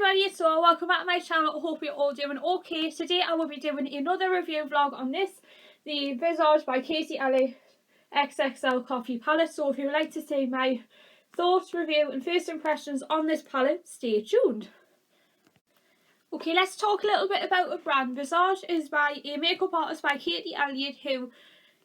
everybody, so welcome back to my channel. I hope you're all doing okay. Today I will be doing another review vlog on this, the Visage by Kati Elliot XXL Coffee palette. So if you would like to see my thoughts, review and first impressions on this palette, stay tuned. Okay, let's talk a little bit about the brand. Visage is by a makeup artist by Kati Elliot, who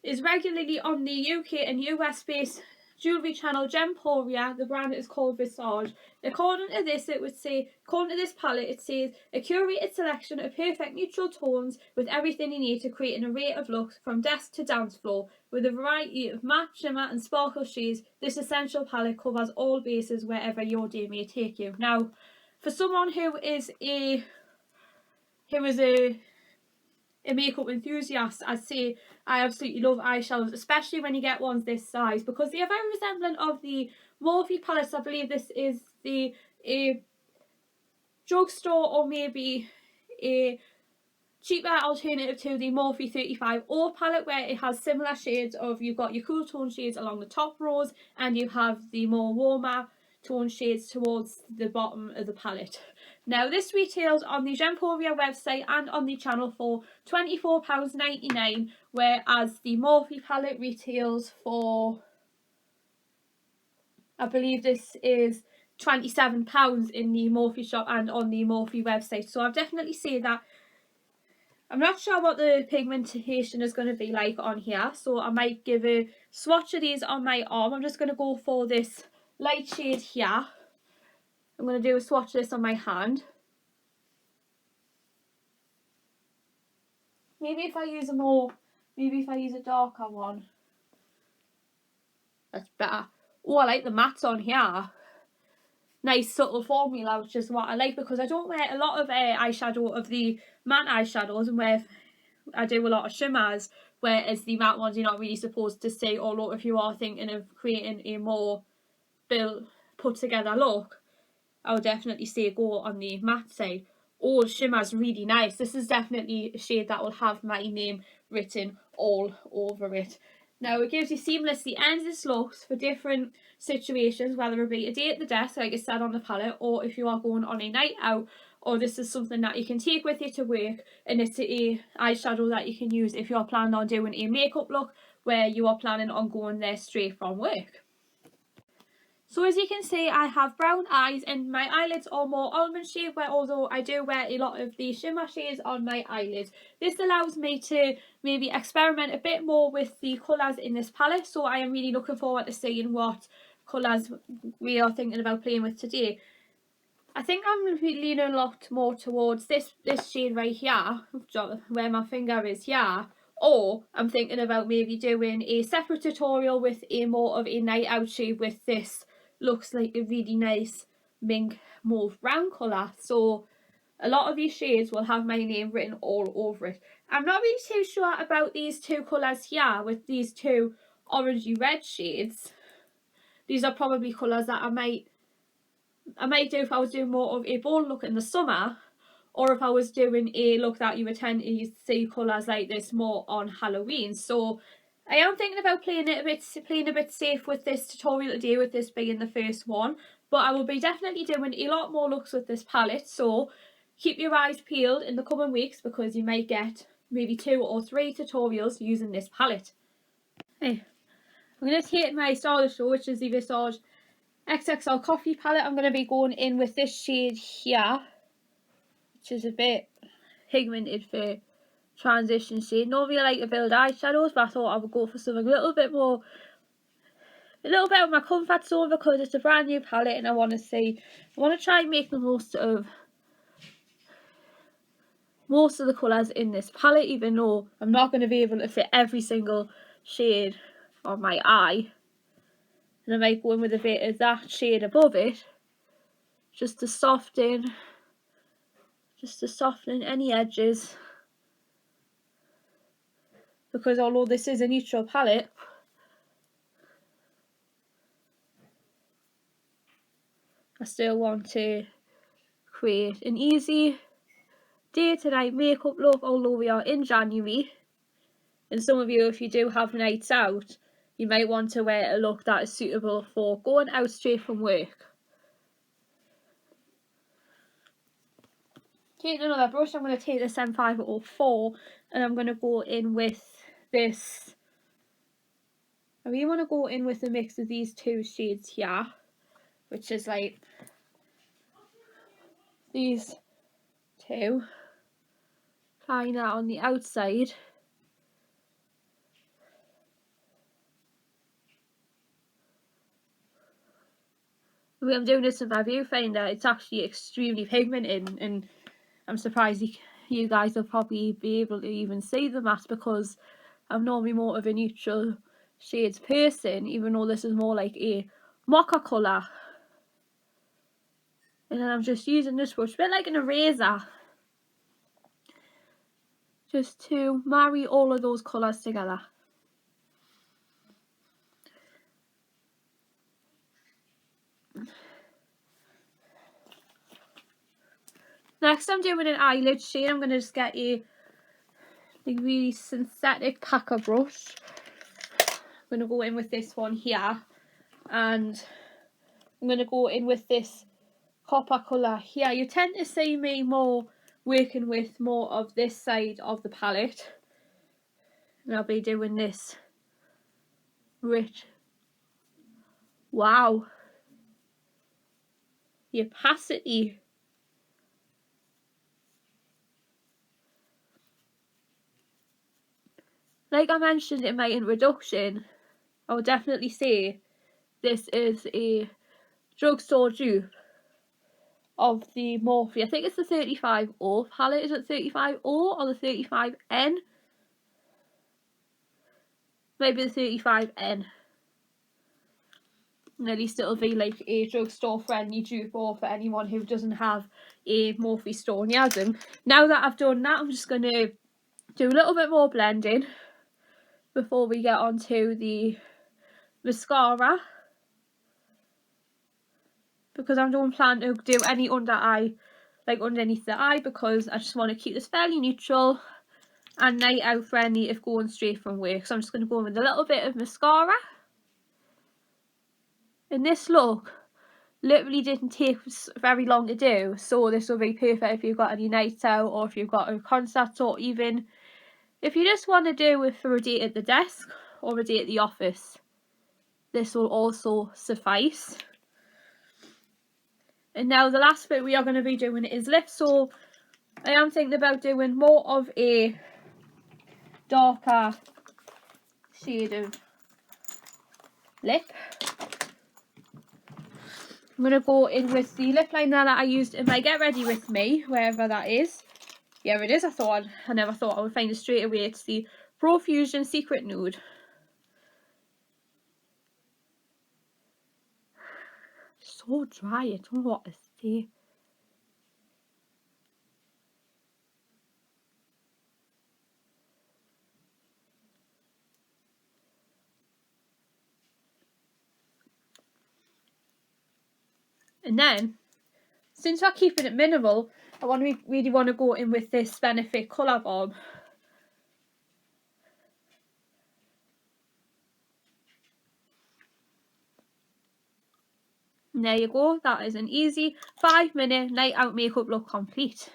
is regularly on the UK and US based jewellery channel Gemporia. The brand is called Visage. According to this palette, it says a curated selection of perfect neutral tones with everything you need to create an array of looks from desk to dance floor. With a variety of matte, shimmer and sparkle shades, this essential palette covers all bases wherever your day may take you. Now, for someone who is a makeup enthusiast, I'd say I absolutely love eyeshadows, especially when you get ones this size, because they are very resemblant of the Morphe palettes. I believe this is a drugstore or maybe a cheaper alternative to the Morphe 35O palette, where it has similar shades of, you've got your cool tone shades along the top rows and you have the more warmer tone shades towards the bottom of the palette. Now this retails on the Gemporia website and on the channel for £24.99, whereas the Morphe palette retails for, I believe this is £27 in the Morphe shop and on the Morphe website. So I've definitely seen that. I'm not sure what the pigmentation is going to be like on here, so I might give a swatch of these on my arm. I'm just going to go for this light shade here. I'm going to do a swatch of this on my hand. Maybe if I use a darker one, that's better. Oh, I like the mattes on here. Nice subtle formula, which is what I like, because I don't wear a lot of eyeshadow of the matte eyeshadows, and where I do a lot of shimmers, whereas the matte ones you're not really supposed to see. Although if you are thinking of creating a more put together look, I would definitely say go on the matte side. Oh, the shimmer's really nice. This is definitely a shade that will have my name written all over it. Now it gives you seamlessly endless looks for different situations, whether it be a day at the desk, like I said on the palette, or if you are going on a night out, or this is something that you can take with you to work, and it's a eyeshadow that you can use if you're planning on doing a makeup look where you are planning on going there straight from work. So as you can see, I have brown eyes and my eyelids are more almond shade, where although I do wear a lot of the shimmer shades on my eyelids. This allows me to maybe experiment a bit more with the colours in this palette, so I am really looking forward to seeing what colours we are thinking about playing with today. I think I'm leaning a lot more towards this shade right here, where my finger is here. Or I'm thinking about maybe doing a separate tutorial with a more of a night out shade with this. Looks like a really nice mink mauve brown colour. So a lot of these shades will have my name written all over it. I'm not really too sure about these two colours here with these two orangey red shades. These are probably colours that I might do if I was doing more of a bold look in the summer, or if I was doing a look that you would tend to see colours like this more on Halloween. So I am thinking about playing a bit safe with this tutorial today, with this being the first one. But I will be definitely doing a lot more looks with this palette, so keep your eyes peeled in the coming weeks, because you might get maybe 2 or 3 tutorials using this palette. Hey, I'm going to take my star of the show, which is the Visage XXL Coffee palette. I'm going to be going in with this shade here, which is a bit pigmented for transition shade. Normally I like to build eyeshadows, but I thought I would go for something a little bit of my comfort zone, because it's a brand new palette and I want to try and make the most of the colours in this palette, even though I'm not going to be able to fit every single shade on my eye. And I might go in with a bit of that shade above it, just to soften any edges, because although this is a neutral palette, I still want to create an easy day to night makeup look. Although we are in January, and some of you, if you do have nights out, you might want to wear a look that is suitable for going out straight from work. taking another brush. I'm going to take this M504 and I'm going to go in with this. I really want to go in with the mix of these two shades here, which is like these two. Applying that on the outside. The way I'm doing this with my viewfinder, it's actually extremely pigmented, and I'm surprised you guys will probably be able to even see the matte, because I'm normally more of a neutral shades person, even though this is more like a mocha colour. And then I'm just using this brush, a bit like an eraser, just to marry all of those colours together. Next I'm doing an eyelid shade. I'm going to just get a really synthetic packer brush. I'm going to go in with this one here, and I'm going to go in with this copper colour here. You tend to see me more working with more of this side of the palette, and I'll be doing this rich. Wow, the opacity. Like I mentioned in my introduction, I would definitely say this is a drugstore dupe of the Morphe. I think it's the 35O palette. Is it 35O or the 35N? Maybe the 35N. And at least it'll be like a drugstore friendly dupe, or for anyone who doesn't have a Morphe store near them. Now that I've done that, I'm just going to do a little bit more blending before we get onto the mascara, because I don't plan to do any under eye, like underneath the eye, because I just want to keep this fairly neutral and night out friendly if going straight from work. So I'm just going to go in with a little bit of mascara. And this look literally didn't take very long to do, so this will be perfect if you've got any nights out, or if you've got a concert, or even if you just want to do it for a day at the desk or a day at the office. This will also suffice. And now the last bit we are going to be doing is lips. So I am thinking about doing more of a darker shade of lip. I'm going to go in with the lip liner that I used in my Get Ready With Me, wherever that is. Here it is. I never thought I would find it straight away. It's the Profusion Secret Nude. So dry, I don't know what to say. And then, since we're keeping it minimal, I really want to go in with this Benefit Colour Bomb. And there you go, that is an easy 5-minute night out makeup look complete.